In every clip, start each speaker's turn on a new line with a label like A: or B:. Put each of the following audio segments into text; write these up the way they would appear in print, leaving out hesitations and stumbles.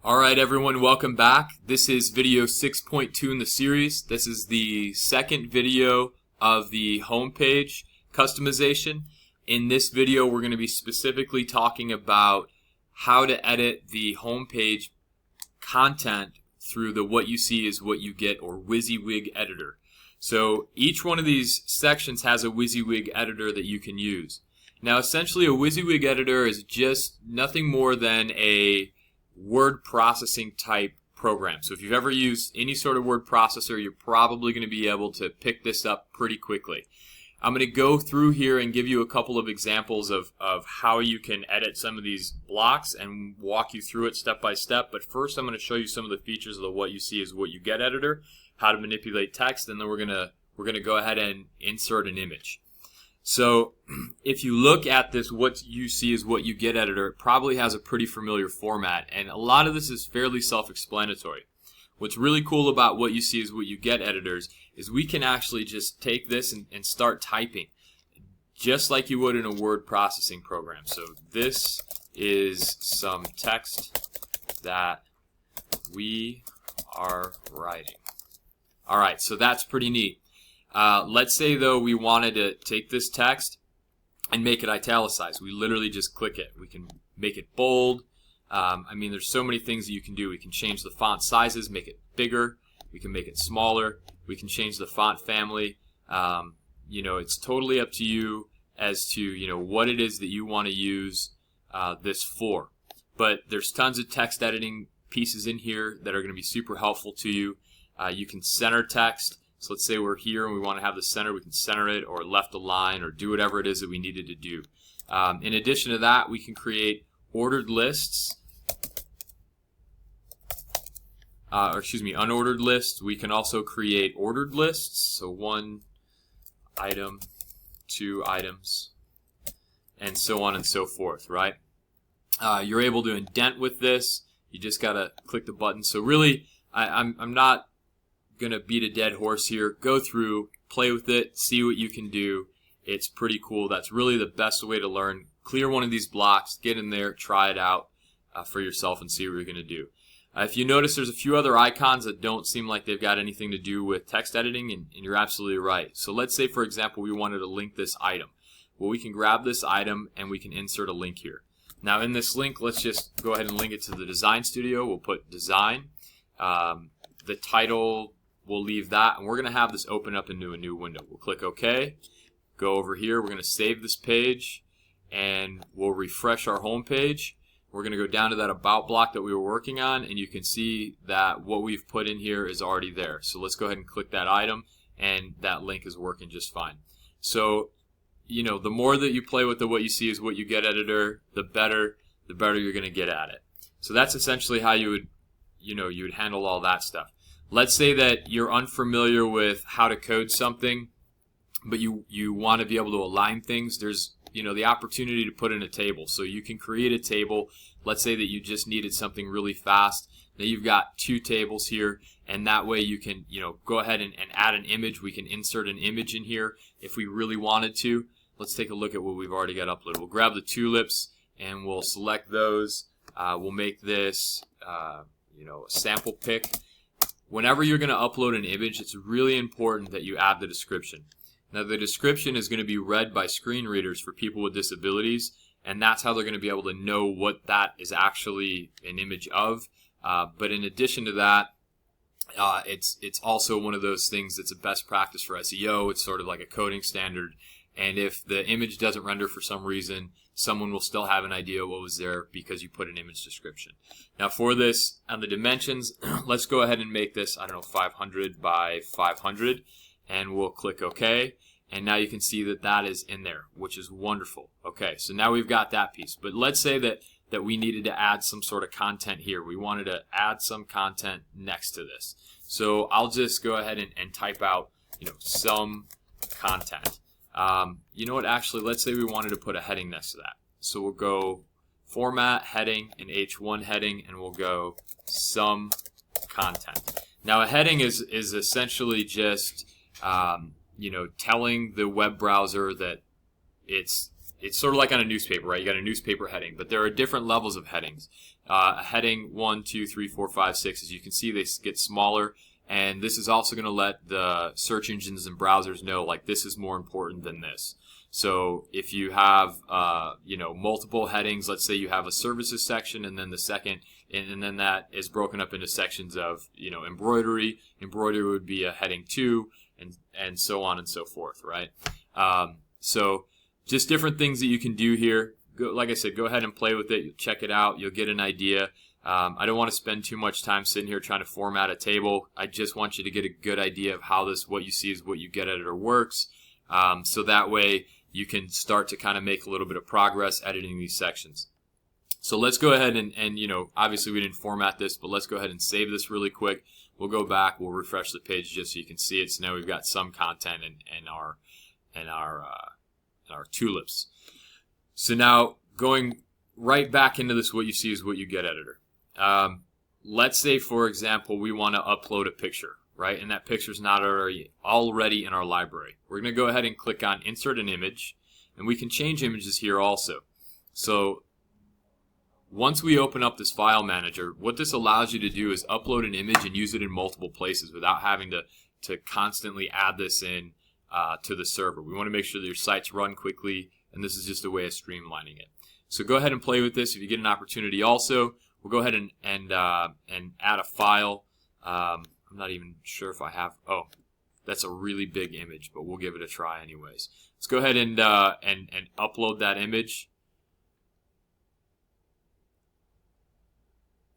A: Alright everyone, welcome back. This is video 6.2 in the series. This is the second video of the homepage customization. In this video we're going to be specifically talking about how to edit the homepage content through the What You See Is What You Get or WYSIWYG editor. So each one of these sections has a WYSIWYG editor that you can use. Now essentially a WYSIWYG editor is just nothing more than a word processing type program. So if you've ever used any sort of word processor, you're probably going to be able to pick this up pretty quickly. I'm going to go through here and give you a couple of examples of how you can edit some of these blocks and walk you through it step by step. But first I'm going to show you some of the features of the What You See Is What You Get editor, how to manipulate text, and then we're going to go ahead and insert an image. So if you look at this What You See Is What You Get editor, it probably has a pretty familiar format, and a lot of this is fairly self-explanatory. What's really cool about What You See Is What You Get editors is we can actually just take this and start typing just like you would in a word processing program. So this is some text that we are writing. Alright, so that's pretty neat. Let's say though we wanted to take this text and make it italicized. We literally just click it. We can make it bold. There's so many things that you can do. We can change the font sizes, make it bigger. We can make it smaller. We can change the font family. It's totally up to you as to what it is that you want to use this for. But there's tons of text editing pieces in here that are going to be super helpful to you. You can center text. So let's say we're here and we want to have the center, we can center it or left align or do whatever it is that we needed to do. In addition to that, we can create ordered lists, unordered lists. We can also create ordered lists, so 1 item, 2 items, and so on and so forth, right? You're able to indent with this. You just got to click the button. So really, I'm not gonna beat a dead horse here. Go through, play with it, see what you can do. It's pretty cool. That's really the best way to learn. Clear one of these blocks, get in there, try it out for yourself and see what you're gonna do. If you notice, there's a few other icons that don't seem like they've got anything to do with text editing, and you're absolutely right. So let's say, for example, we wanted to link this item. Well, we can grab this item and we can insert a link here. Now in this link, let's just go ahead and link it to the design studio. We'll put design. The title, we'll leave that, and we're going to have this open up into a new window. We'll click OK, go over here, we're going to save this page, and we'll refresh our home page. We're going to go down to that About block that we were working on, and you can see that what we've put in here is already there. So let's go ahead and click that item, and that link is working just fine. So, the more that you play with the What You See Is What You Get editor, the better you're going to get at it. So that's essentially how you would handle all that stuff. Let's say that you're unfamiliar with how to code something, but you want to be able to align things. There's the opportunity to put in a table. So you can create a table. Let's say that you just needed something really fast. Now you've got 2 tables here, and that way you can go ahead and add an image. We can insert an image in here if we really wanted to. Let's take a look at what we've already got uploaded. We'll grab the tulips and we'll select those. We'll make this a sample pic. Whenever you're going to upload an image, it's really important that you add the description. Now the description is going to be read by screen readers for people with disabilities, and that's how they're going to be able to know what that is actually an image of. But in addition to that, it's also one of those things that's a best practice for SEO. It's sort of like a coding standard, and if the image doesn't render for some reason, someone will still have an idea what was there because you put an image description. Now for this, on the dimensions, let's go ahead and make this, 500 by 500, and we'll click OK. And now you can see that that is in there, which is wonderful. Okay, so now we've got that piece. But let's say that we needed to add some sort of content here. We wanted to add some content next to this. So I'll just go ahead and type out, some content. Actually, let's say we wanted to put a heading next to that. So we'll go Format, Heading, and H1 heading, and we'll go some content. Now a heading is essentially just, telling the web browser that it's sort of like on a newspaper, right? You got a newspaper heading, but there are different levels of headings. heading 1, 2, 3, 4, 5, 6. As you can see, they get smaller, and this is also going to let the search engines and browsers know, like, this is more important than this. So if you have multiple headings, let's say you have a services section, and then the second, and then that is broken up into sections of embroidery. Embroidery would be a heading 2, and so on and so forth, right? So just different things that you can do here. Like I said, go ahead and play with it. Check it out. You'll get an idea. I don't want to spend too much time sitting here trying to format a table. I just want you to get a good idea of how what you see is what you get editor works. So that way you can start to kind of make a little bit of progress editing these sections. So let's go ahead and obviously we didn't format this, but let's go ahead and save this really quick. We'll go back, we'll refresh the page just so you can see it. So now we've got some content in our tulips. So now going right back into this, what you see is what you get editor. Let's say, for example, we want to upload a picture, right? And that picture is not already in our library. We're going to go ahead and click on Insert an Image, and we can change images here also. So once we open up this file manager, what this allows you to do is upload an image and use it in multiple places without having to constantly add this in to the server. We want to make sure that your sites run quickly, and this is just a way of streamlining it. So go ahead and play with this if you get an opportunity. Also, we'll go ahead and add a file. I'm not even sure if I have. Oh, that's a really big image, but we'll give it a try anyways. Let's go ahead and upload that image.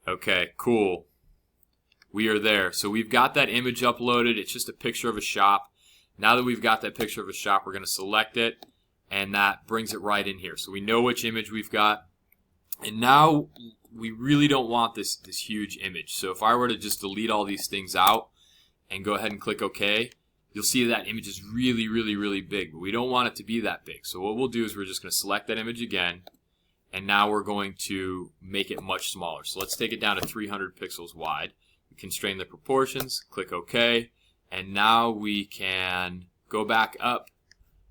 A: Okay, cool. We are there. So we've got that image uploaded. It's just a picture of a shop. Now that we've got that picture of a shop, we're going to select it, and that brings it right in here. So we know which image we've got. And now we really don't want this huge image. So if I were to just delete all these things out and go ahead and click OK, you'll see that image is really, really, really big. But we don't want it to be that big. So what we'll do is we're just going to select that image again. And now we're going to make it much smaller. So let's take it down to 300 pixels wide. We constrain the proportions, click OK, and now we can go back up.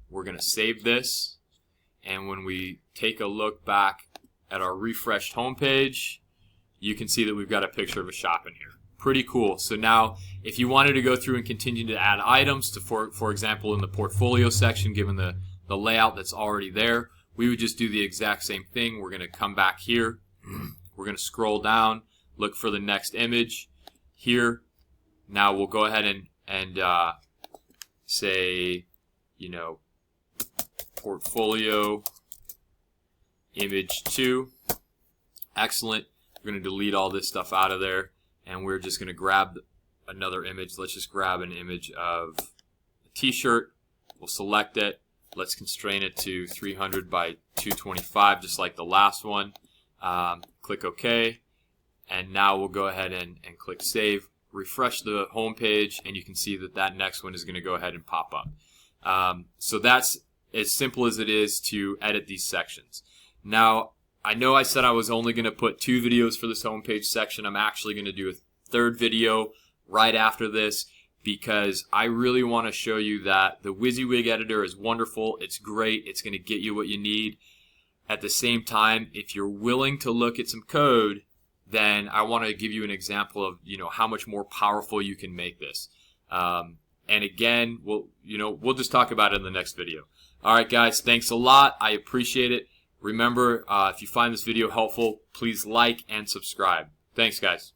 A: We're going to save this, and when we take a look back at our refreshed homepage, you can see that we've got a picture of a shop in here. Pretty cool. So now if you wanted to go through and continue to add items to, for example, in the portfolio section, given the layout that's already there, we would just do the exact same thing. We're going to come back here. We're going to scroll down, look for the next image here. Now we'll go ahead and say, portfolio image 2. Excellent. We're going to delete all this stuff out of there, and we're just going to grab another image. Let's just grab an image of a t-shirt. We'll select it. Let's constrain it to 300 by 225, just like the last one. Click OK. And now we'll go ahead and click Save. Refresh the home page, and you can see that next one is going to go ahead and pop up. So that's as simple as it is to edit these sections. Now, I know I said I was only going to put 2 videos for this homepage section. I'm actually going to do a 3rd video right after this, because I really want to show you that the WYSIWYG editor is wonderful. It's great. It's going to get you what you need. At the same time, if you're willing to look at some code, then I want to give you an example of how much more powerful you can make this. And again, we'll just talk about it in the next video. All right, guys, thanks a lot. I appreciate it. Remember, if you find this video helpful, please like and subscribe. Thanks, guys.